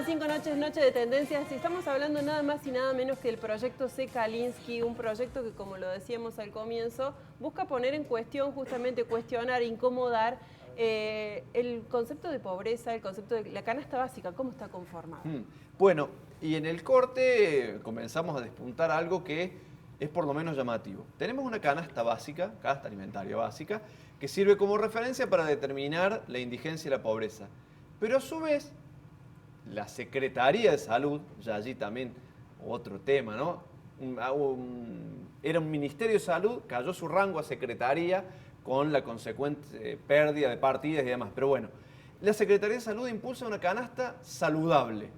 25 noches, noche de tendencias. Estamos hablando nada más y nada menos que el proyecto C. Kalinsky, un proyecto que, como lo decíamos al comienzo, busca poner en cuestión, justamente cuestionar, incomodar el concepto de pobreza, el concepto de la canasta básica, cómo está conformada. Bueno, y en el corte comenzamos a despuntar algo que es por lo menos llamativo. Tenemos una canasta básica, canasta alimentaria básica, que sirve como referencia para determinar la indigencia y la pobreza. Pero a su vez, la Secretaría de Salud, ya allí también otro tema, ¿no? Era un Ministerio de Salud, cayó su rango a Secretaría con la consecuente pérdida de partidas y demás. Pero bueno, la Secretaría de Salud impulsa una canasta saludable.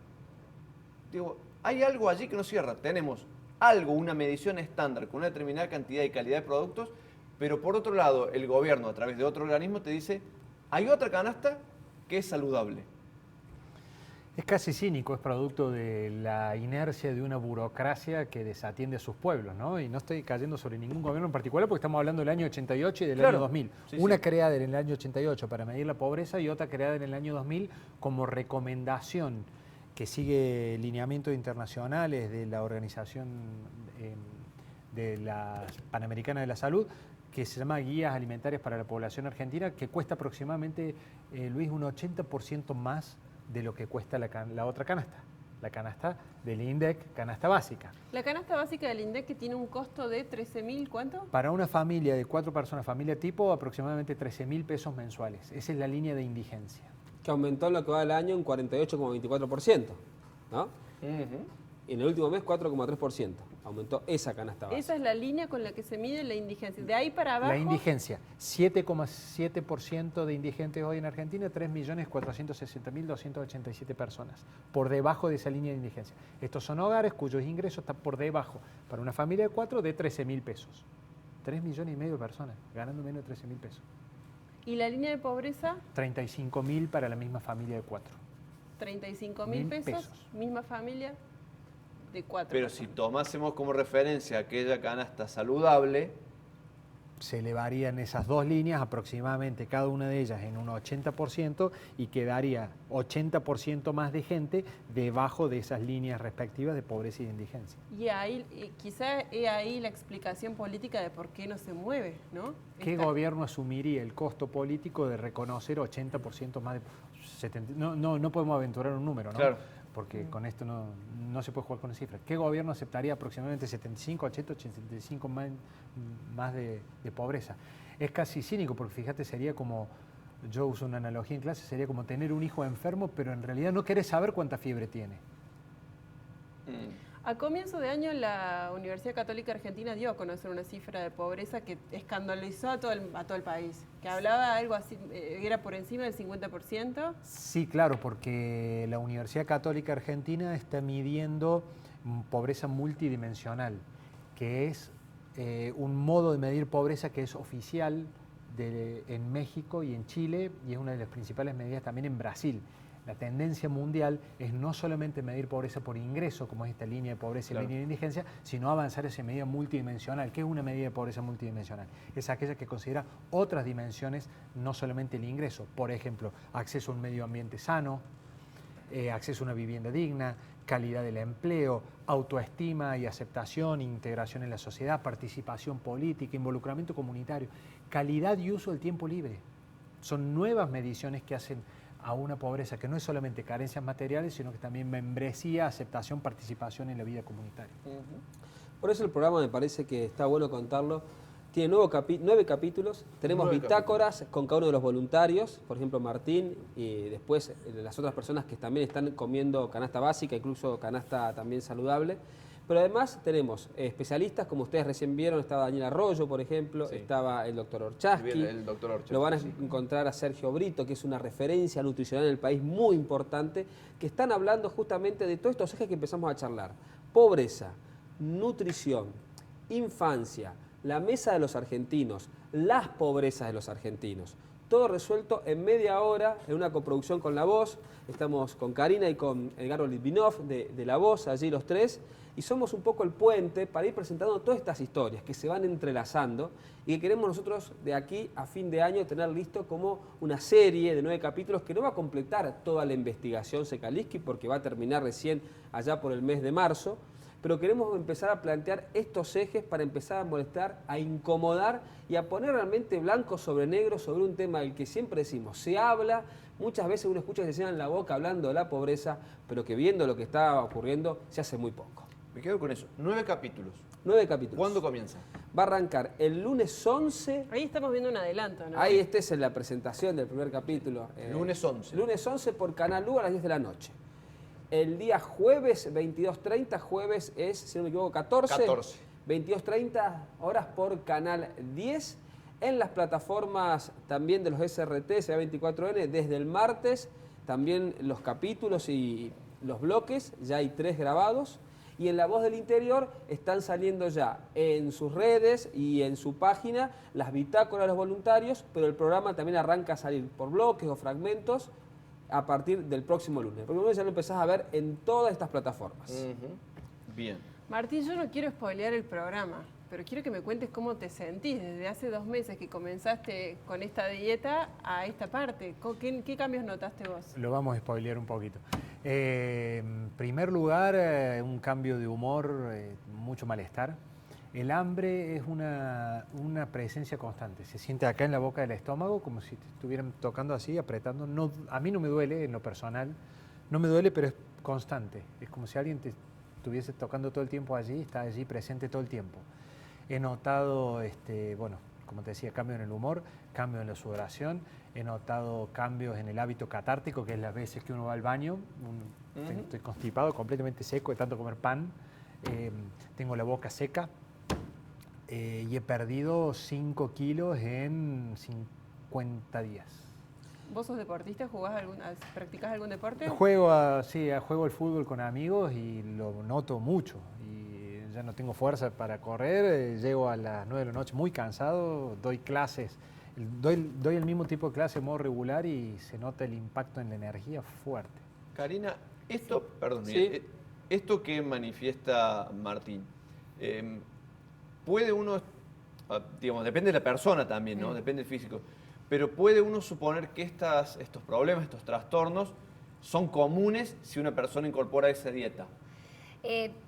Digo, hay algo allí que no cierra. Tenemos algo, una medición estándar con una determinada cantidad y calidad de productos, pero por otro lado, el gobierno a través de otro organismo te dice, hay otra canasta que es saludable. Es casi cínico, es producto de la inercia de una burocracia que desatiende a sus pueblos, ¿no? Y no estoy cayendo sobre ningún gobierno en particular porque estamos hablando del año 88 y del año 2000. Sí, una sí. creada en el año 88 para medir la pobreza y otra creada en el año 2000 como recomendación que sigue lineamientos internacionales de la Organización de la Panamericana de la Salud, que se llama Guías Alimentarias para la Población Argentina, que cuesta aproximadamente, Luis, un 80% más de lo que cuesta la otra canasta, la canasta del INDEC, canasta básica. La canasta básica del INDEC que tiene un costo de 13.000, ¿cuánto? Para una familia de 4 personas, familia tipo, aproximadamente 13.000 pesos mensuales. Esa es la línea de indigencia. Que aumentó en lo que va del año un 48,24%, ¿no? Y en el último mes 4,3%. Aumentó esa canasta básica. Esa es la línea con la que se mide la indigencia. De ahí para abajo... La indigencia, 7,7% de indigentes hoy en Argentina, 3.460.287 personas, por debajo de esa línea de indigencia. Estos son hogares cuyos ingresos están por debajo, para una familia de 4, de 13.000 pesos. 3,5 millones de personas, ganando menos de 13.000 pesos. ¿Y la línea de pobreza? 35.000 para la misma familia de 4. 35.000 pesos, misma familia de 4. Pero si tomásemos como referencia aquella canasta saludable, se elevarían esas dos líneas aproximadamente, cada una de ellas en un 80%, y quedaría 80% más de gente debajo de esas líneas respectivas de pobreza y de indigencia. Y ahí, quizá es ahí la explicación política de por qué no se mueve, ¿no? ¿Qué gobierno asumiría el costo político de reconocer 80% más de... No podemos aventurar un número, ¿no? Claro. Porque con esto no se puede jugar con cifras. ¿Qué gobierno aceptaría aproximadamente 75, 80, 85 más de pobreza? Es casi cínico porque fíjate, sería como, yo uso una analogía en clase, sería como tener un hijo enfermo, pero en realidad no querés saber cuánta fiebre tiene. A comienzo de año la Universidad Católica Argentina dio a conocer una cifra de pobreza que escandalizó a todo el país, que hablaba algo así, era por encima del 50%. Sí, claro, porque la Universidad Católica Argentina está midiendo pobreza multidimensional, que es un modo de medir pobreza que es oficial en México y en Chile, y es una de las principales medidas también en Brasil. La tendencia mundial es no solamente medir pobreza por ingreso, como es esta línea de pobreza y la línea de indigencia, sino avanzar hacia medida multidimensional. ¿Qué es una medida de pobreza multidimensional? Es aquella que considera otras dimensiones, no solamente el ingreso. Por ejemplo, acceso a un medio ambiente sano, acceso a una vivienda digna, calidad del empleo, autoestima y aceptación, integración en la sociedad, participación política, involucramiento comunitario, calidad y uso del tiempo libre. Son nuevas mediciones que hacen a una pobreza que no es solamente carencias materiales, sino que también membresía, aceptación, participación en la vida comunitaria. Por eso el programa me parece que está bueno contarlo. Tiene 9 capítulos, tenemos bitácoras con cada uno de los voluntarios, por ejemplo Martín, y después las otras personas que también están comiendo canasta básica, incluso canasta también saludable. Pero además tenemos especialistas, como ustedes recién vieron, estaba Daniel Arroyo, por ejemplo, estaba el doctor Orchasky. Lo van a encontrar a Sergio Brito, que es una referencia nutricional en el país muy importante, que están hablando justamente de todos estos ejes que empezamos a charlar. Pobreza, nutrición, infancia, la mesa de los argentinos, las pobrezas de los argentinos. todo resuelto en media hora, en una coproducción con La Voz. Estamos con Karina y con Edgardo Litvinov de La Voz, allí los tres, y somos un poco el puente para ir presentando todas estas historias que se van entrelazando y que queremos nosotros de aquí a fin de año tener listo como una serie de 9 capítulos que no va a completar toda la investigación Sekalinsky porque va a terminar recién allá por el mes de marzo, pero queremos empezar a plantear estos ejes para empezar a molestar, a incomodar y a poner realmente blanco sobre negro sobre un tema del que siempre decimos, se habla, muchas veces uno escucha que se llenan la boca hablando de la pobreza, pero que viendo lo que está ocurriendo se hace muy poco. Me quedo con eso. 9 capítulos. 9 capítulos. ¿Cuándo comienza? Va a arrancar el lunes 11. Ahí estamos viendo un adelanto, ¿no? Ahí esta es la presentación del primer capítulo. Lunes 11. Lunes 11 por Canal U a las 10 de la noche. El día jueves 22:30, jueves es, si no me equivoco, 14. 22:30 horas por Canal 10. En las plataformas también de los SRT, CA24N, desde el martes, también los capítulos y los bloques, ya hay 3 grabados. Y en La Voz del Interior están saliendo ya en sus redes y en su página las bitácoras de los voluntarios, pero el programa también arranca a salir por bloques o fragmentos a partir del próximo lunes. El próximo lunes ya lo empezás a ver en todas estas plataformas. Bien. Martín, yo no quiero spoilear el programa, pero quiero que me cuentes cómo te sentís desde hace 2 meses que comenzaste con esta dieta a esta parte. ¿Qué cambios notaste vos? Lo vamos a spoilear un poquito. En primer lugar, un cambio de humor, mucho malestar. El hambre es una presencia constante. Se siente acá en la boca del estómago como si te estuvieran tocando así, apretando. No, a mí no me duele en lo personal, no me duele, pero es constante. Es como si alguien te estuviese tocando todo el tiempo allí, está allí presente todo el tiempo. He notado, bueno, como te decía, cambio en el humor, cambio en la sudoración, he notado cambios en el hábito catártico, que es las veces que uno va al baño, estoy constipado, completamente seco de tanto comer pan, tengo la boca seca y he perdido 5 kilos en 50 días. ¿Vos sos deportista? ¿Practicás algún deporte? Juego al fútbol con amigos y lo noto mucho. Ya no tengo fuerza para correr, llego a las 9 de la noche muy cansado, doy clases, doy el mismo tipo de clase de modo regular y se nota el impacto en la energía fuerte. Karina, esto, perdón, Sí. Esto que manifiesta Martín, puede uno, digamos, depende de la persona también, ¿no? Depende del físico, pero puede uno suponer que estos problemas, estos trastornos, son comunes si una persona incorpora esa dieta.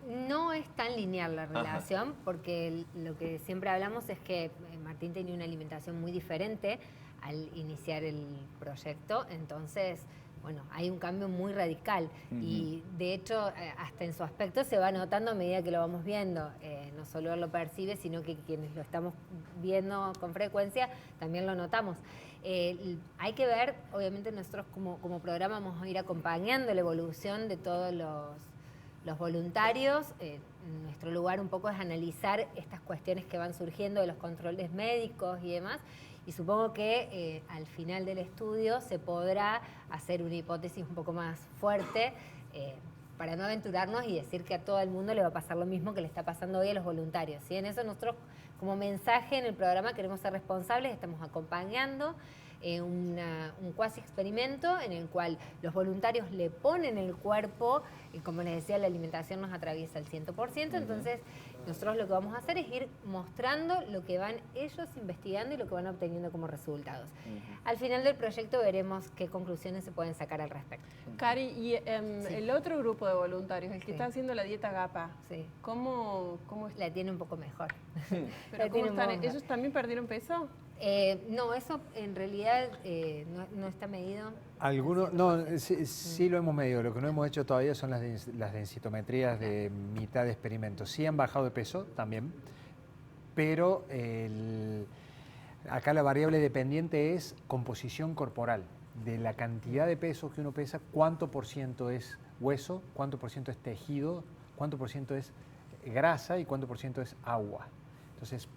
No es tan lineal la relación, porque lo que siempre hablamos es que Martín tenía una alimentación muy diferente al iniciar el proyecto, entonces, bueno, hay un cambio muy radical y de hecho hasta en su aspecto se va notando a medida que lo vamos viendo, no solo él lo percibe, sino que quienes lo estamos viendo con frecuencia también lo notamos. Hay que ver, obviamente nosotros como programa vamos a ir acompañando la evolución de todos los voluntarios. Nuestro lugar un poco es analizar estas cuestiones que van surgiendo de los controles médicos y demás, y supongo que al final del estudio se podrá hacer una hipótesis un poco más fuerte para no aventurarnos y decir que a todo el mundo le va a pasar lo mismo que le está pasando hoy a los voluntarios, ¿sí? En eso nosotros como mensaje en el programa queremos ser responsables, estamos acompañando un cuasi experimento en el cual los voluntarios le ponen el cuerpo, y como les decía, la alimentación nos atraviesa el 100%, entonces nosotros lo que vamos a hacer es ir mostrando lo que van ellos investigando y lo que van obteniendo como resultados. Al final del proyecto veremos qué conclusiones se pueden sacar al respecto. Cari, y el otro grupo de voluntarios, el que está haciendo la dieta GAPA, Sí. ¿cómo está? La tiene un poco mejor. Pero La ¿cómo tiene están? un poco ¿Ellos también perdieron peso? No, eso en realidad no está medido. Algunos, no, sí lo hemos medido. Lo que no hemos hecho todavía son las densitometrías de mitad de experimento. Sí han bajado de peso también, pero acá la variable dependiente es composición corporal. De la cantidad de peso que uno pesa, cuánto por ciento es hueso, cuánto por ciento es tejido, cuánto por ciento es grasa y cuánto por ciento es agua. Entonces,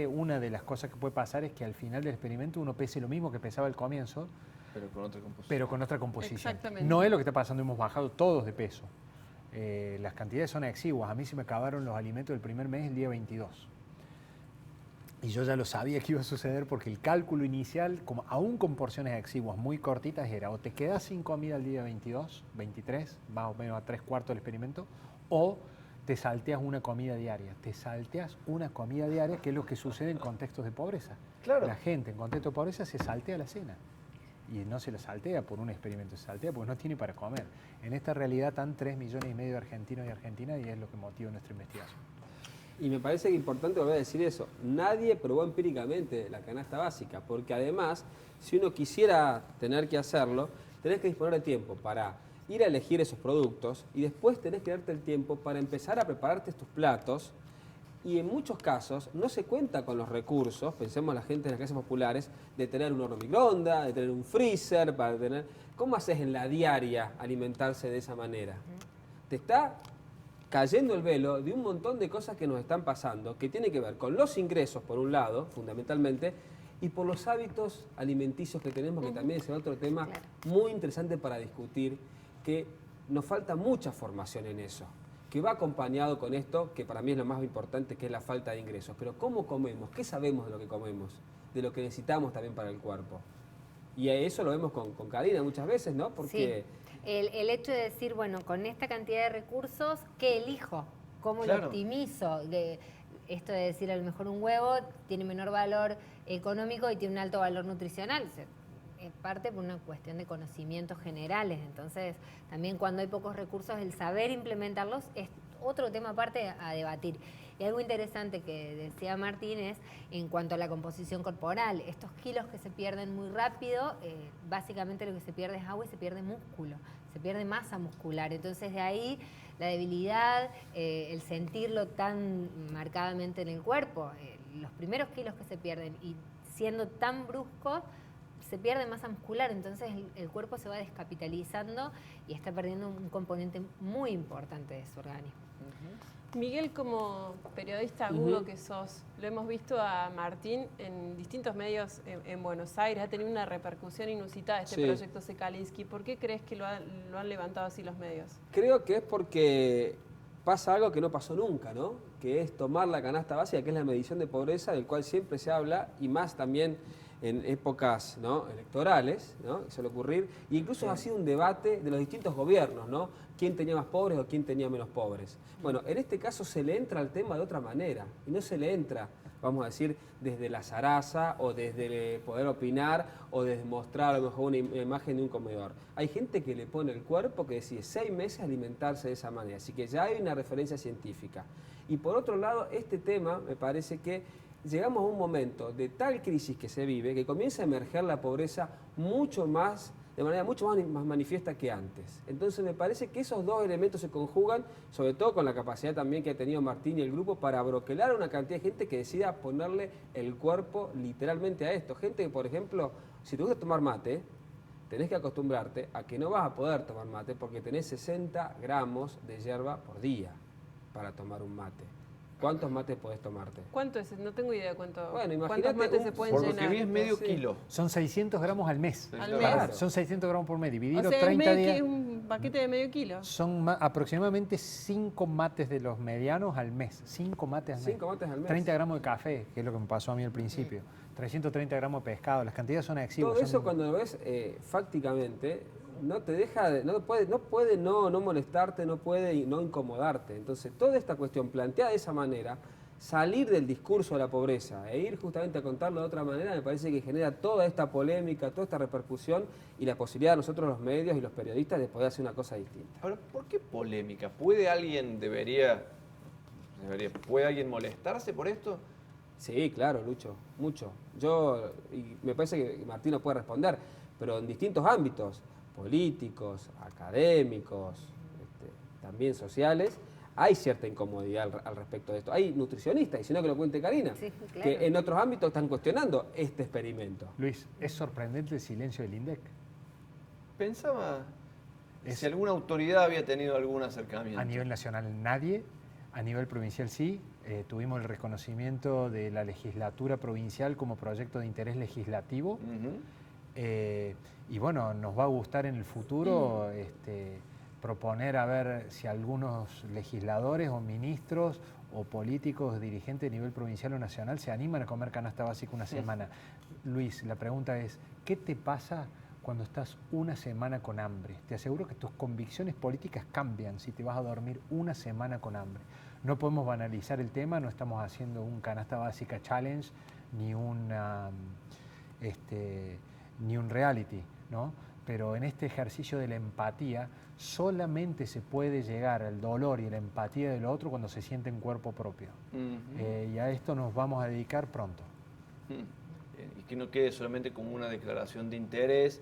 una de las cosas que puede pasar es que al final del experimento uno pese lo mismo que pesaba al comienzo, pero con otra composición. Exactamente. No es lo que está pasando, hemos bajado todos de peso. Las cantidades son exiguas. A mí se me acabaron los alimentos del primer mes el día 22. Y yo ya lo sabía que iba a suceder porque el cálculo inicial, como aún con porciones exiguas muy cortitas, era o te quedas sin comida el día 22, 23, más o menos a 3/4 del experimento, o te salteas una comida diaria. Te salteas una comida diaria, que es lo que sucede en contextos de pobreza. Claro. La gente en contexto de pobreza se saltea la cena. Y no se la saltea por un experimento, se saltea porque no tiene para comer. En esta realidad están 3,5 millones de argentinos y argentinas y es lo que motiva nuestra investigación. Y me parece que es importante volver a decir eso. Nadie probó empíricamente la canasta básica, porque además, si uno quisiera tener que hacerlo, tenés que disponer de tiempo para ir a elegir esos productos y después tenés que darte el tiempo para empezar a prepararte estos platos. Y en muchos casos no se cuenta con los recursos, pensemos la gente de las clases populares, de tener un horno microondas, de tener un freezer, para tener... ¿Cómo haces en la diaria alimentarse de esa manera? Te está cayendo el velo de un montón de cosas que nos están pasando, que tiene que ver con los ingresos, por un lado, fundamentalmente, y por los hábitos alimenticios que tenemos, que también es otro tema muy interesante para discutir, que nos falta mucha formación en eso, que va acompañado con esto, que para mí es lo más importante, que es la falta de ingresos. Pero ¿cómo comemos? ¿Qué sabemos de lo que comemos? De lo que necesitamos también para el cuerpo. Y eso lo vemos con Karina muchas veces, ¿no? Porque... Sí. El hecho de decir, bueno, con esta cantidad de recursos, ¿qué elijo? ¿Cómo Claro. lo optimizo? Esto de decir, a lo mejor un huevo tiene menor valor económico y tiene un alto valor nutricional. Es parte por una cuestión de conocimientos generales. Entonces, también cuando hay pocos recursos, el saber implementarlos es otro tema aparte a debatir. Y algo interesante que decía Martín es en cuanto a la composición corporal. Estos kilos que se pierden muy rápido, básicamente lo que se pierde es agua y se pierde músculo, se pierde masa muscular. Entonces de ahí la debilidad, el sentirlo tan marcadamente en el cuerpo, los primeros kilos que se pierden y siendo tan bruscos, se pierde masa muscular, entonces el cuerpo se va descapitalizando y está perdiendo un componente muy importante de su organismo. Miguel, como periodista agudo que sos, lo hemos visto a Martín en distintos medios en Buenos Aires, ha tenido una repercusión inusitada este proyecto Sekalinsky. ¿Por qué crees que lo han levantado así los medios? Creo que es porque pasa algo que no pasó nunca, ¿no? Que es tomar la canasta básica, que es la medición de pobreza, del cual siempre se habla, y más también en épocas, ¿no?, electorales, ¿no?, que suele ocurrir, e incluso ha sido un debate de los distintos gobiernos, ¿no?, quién tenía más pobres o quién tenía menos pobres. Bueno, en este caso se le entra al tema de otra manera, y no se le entra, vamos a decir, desde la zaraza o desde poder opinar o desde mostrar a lo mejor una imagen de un comedor. Hay gente que le pone el cuerpo que decide 6 meses alimentarse de esa manera, así que ya hay una referencia científica. Y por otro lado, este tema me parece que llegamos a un momento de tal crisis que se vive que comienza a emerger la pobreza mucho más, de manera mucho más manifiesta que antes. Entonces me parece que esos dos elementos se conjugan, sobre todo con la capacidad también que ha tenido Martín y el grupo para broquelar a una cantidad de gente que decida ponerle el cuerpo literalmente a esto. Gente que, por ejemplo, si te gusta tomar mate, tenés que acostumbrarte a que no vas a poder tomar mate porque tenés 60 gramos de yerba por día para tomar un mate. ¿Cuántos mates podés tomarte? ¿Cuánto es? No tengo idea cuánto. Bueno, imagínate ¿Cuántos mates se pueden Por llenar? lo que vi es medio kilo. Son 600 gramos al mes. Al Claro. mes. Son 600 gramos por mes, dividido O sea, 30 días. un paquete de medio kilo. Son aproximadamente 5 mates de los medianos al mes. 5 mates al mes. 5 mates al mes. 30 gramos de café, que es lo que me pasó a mí al principio. 330 gramos de pescado. Las cantidades son exiguas. Todo eso son- cuando lo ves fácticamente no te deja, no puede no molestarte, no puede no incomodarte. Entonces toda esta cuestión planteada de esa manera, salir del discurso de la pobreza e ir justamente a contarlo de otra manera, me parece que genera toda esta polémica, toda esta repercusión y la posibilidad de nosotros los medios y los periodistas de poder hacer una cosa distinta. Ahora, ¿por qué polémica? ¿Puede alguien, puede alguien molestarse por esto? Sí, claro, Lucho, mucho. Y me parece que Martín no puede responder, pero en distintos ámbitos, políticos, académicos, también sociales, hay cierta incomodidad al respecto de esto. Hay nutricionistas, y si no que lo cuente Karina, Sí, claro. que en otros ámbitos están cuestionando este experimento. Luis, es sorprendente el silencio del INDEC. Pensaba Es- si alguna autoridad había tenido algún acercamiento. A nivel nacional nadie, a nivel provincial sí. Tuvimos el reconocimiento de la legislatura provincial como proyecto de interés legislativo. Ujú. Y bueno, nos va a gustar en el futuro proponer a ver si algunos legisladores o ministros o políticos, dirigentes de nivel provincial o nacional se animan a comer canasta básica una semana. Luis, la pregunta es, ¿qué te pasa cuando estás una semana con hambre? Te aseguro que tus convicciones políticas cambian si te vas a dormir una semana con hambre. No podemos banalizar el tema, no estamos haciendo un canasta básica challenge ni ni un reality, ¿no? Pero en este ejercicio de la empatía solamente se puede llegar al dolor y la empatía del otro cuando se siente en cuerpo propio. Y a esto nos vamos a dedicar pronto. Y que no quede solamente como una declaración de interés,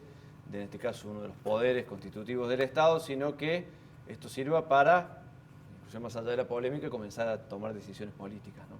en este caso uno de los poderes constitutivos del Estado, sino que esto sirva para, incluso más allá de la polémica, comenzar a tomar decisiones políticas, ¿no?